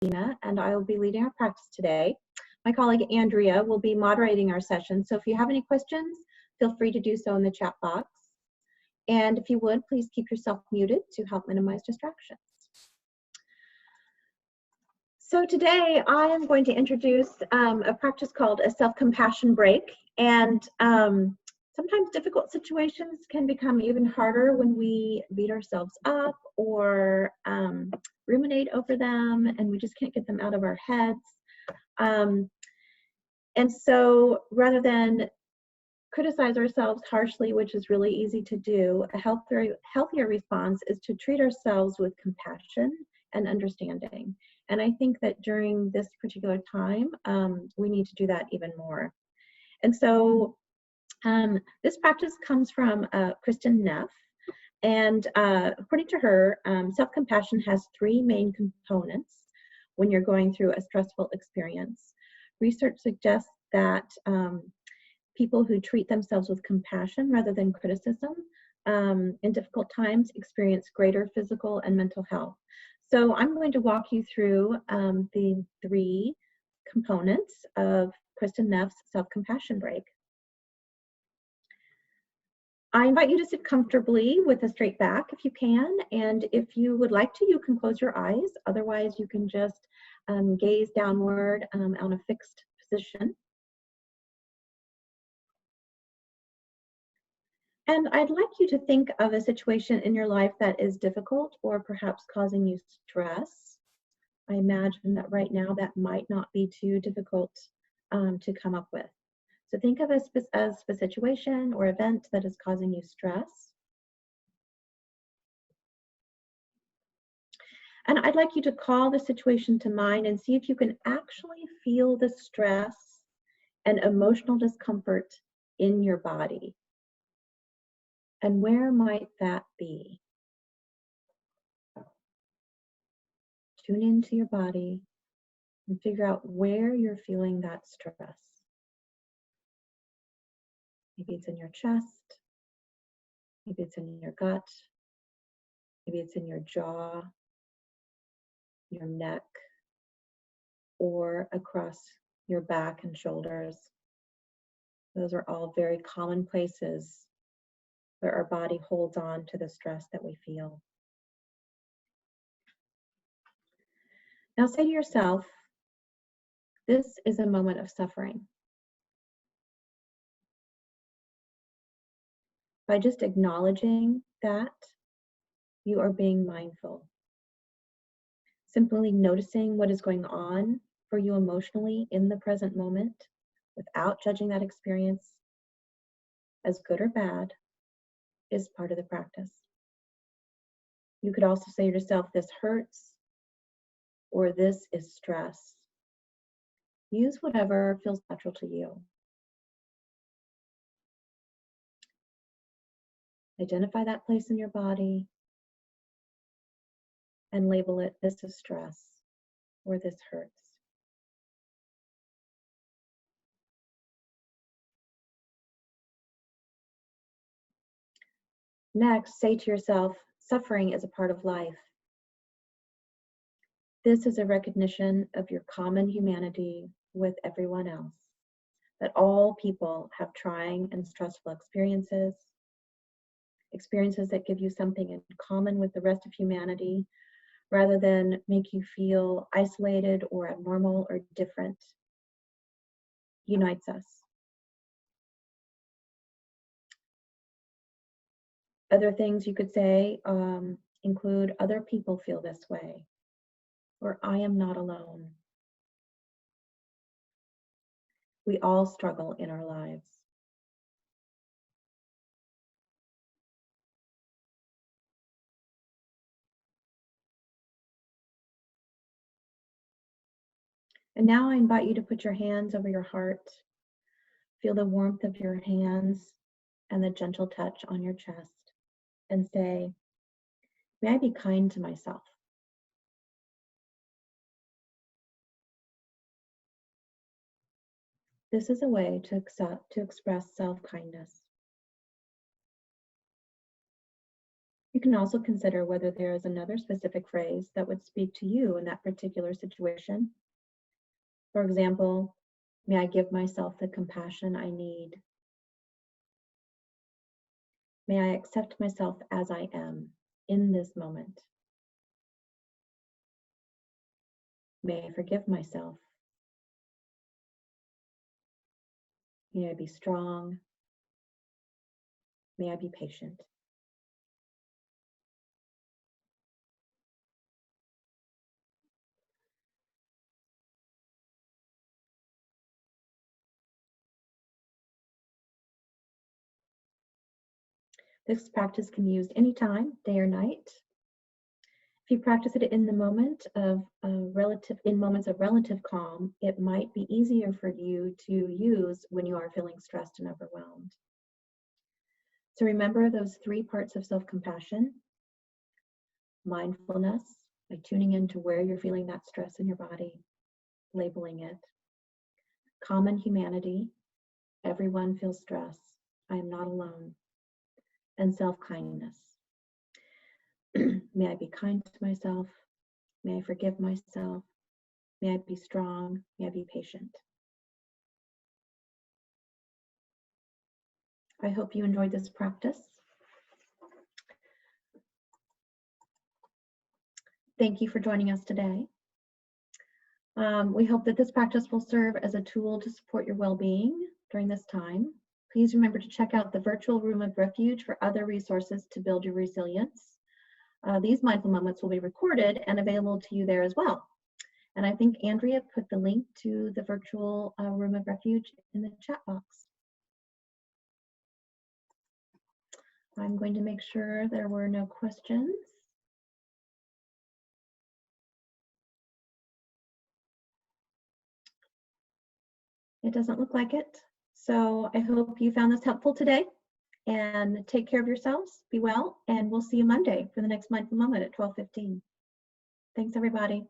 Dena, and I will be leading our practice today. My colleague Andrea will be moderating our session, so if you have any questions, feel free to do so in the chat box. And if you would, please keep yourself muted to help minimize distractions. So today I am going to introduce a practice called a self-compassion break. And sometimes difficult situations can become even harder when we beat ourselves up or ruminate over them and we just can't get them out of our heads. And so rather than criticize ourselves harshly, which is really easy to do, a healthier response is to treat ourselves with compassion and understanding. And I think that during this particular time, we need to do that even more. And so this practice comes from Kristin Neff. And according to her, self-compassion has three main components when you're going through a stressful experience. Research suggests that people who treat themselves with compassion rather than criticism in difficult times experience greater physical and mental health. So I'm going to walk you through the three components of Kristin Neff's self-compassion break. I invite you to sit comfortably with a straight back if you can, and if you would like to, you can close your eyes. Otherwise, you can just gaze downward on a fixed position. And I'd like you to think of a situation in your life that is difficult or perhaps causing you stress. I imagine that right now that might not be too difficult to come up with. So think of a situation or event that is causing you stress. And I'd like you to call the situation to mind and see if you can actually feel the stress and emotional discomfort in your body. And where might that be? Tune into your body and figure out where you're feeling that stress. Maybe it's in your chest, maybe it's in your gut, maybe it's in your jaw, your neck, or across your back and shoulders. Those are all very common places where our body holds on to the stress that we feel. Now say to yourself, this is a moment of suffering. By just acknowledging that, you are being mindful. Simply noticing what is going on for you emotionally in the present moment without judging that experience as good or bad is part of the practice. You could also say to yourself, this hurts, or this is stress. Use whatever feels natural to you. Identify that place in your body and label it, this is stress, or this hurts. Next, say to yourself, suffering is a part of life. This is a recognition of your common humanity with everyone else, that all people have trying and stressful experiences that give you something in common with the rest of humanity, rather than make you feel isolated or abnormal or different. Unites us. Other things you could say include, other people feel this way, or I am not alone. We all struggle in our lives. And now I invite you to put your hands over your heart. Feel the warmth of your hands and the gentle touch on your chest, and say, may I be kind to myself. This is a way to express self-kindness. You can also consider whether there is another specific phrase that would speak to you in that particular situation. For example, may I give myself the compassion I need? May I accept myself as I am in this moment? May I forgive myself? May I be strong? May I be patient? This practice can be used anytime, day or night. If you practice it in the moment of in moments of relative calm, it might be easier for you to use when you are feeling stressed and overwhelmed. So remember those 3 parts of self-compassion: mindfulness, by tuning into where you're feeling that stress in your body, labeling it; common humanity, everyone feels stress, I am not alone; and self-kindness. May I be kind to myself. May I forgive myself. May I be strong. May I be patient. I hope you enjoyed this practice. Thank you for joining us today. We hope that this practice will serve as a tool to support your well-being during this time. Please remember to check out the virtual room of refuge for other resources to build your resilience. These mindful moments will be recorded and available to you there as well. And I think Andrea put the link to the virtual room of refuge in the chat box. I'm going to make sure there were no questions. It doesn't look like it. So I hope you found this helpful today, and take care of yourselves, be well, and we'll see you Monday for the next mindful moment at 12:15. Thanks, everybody.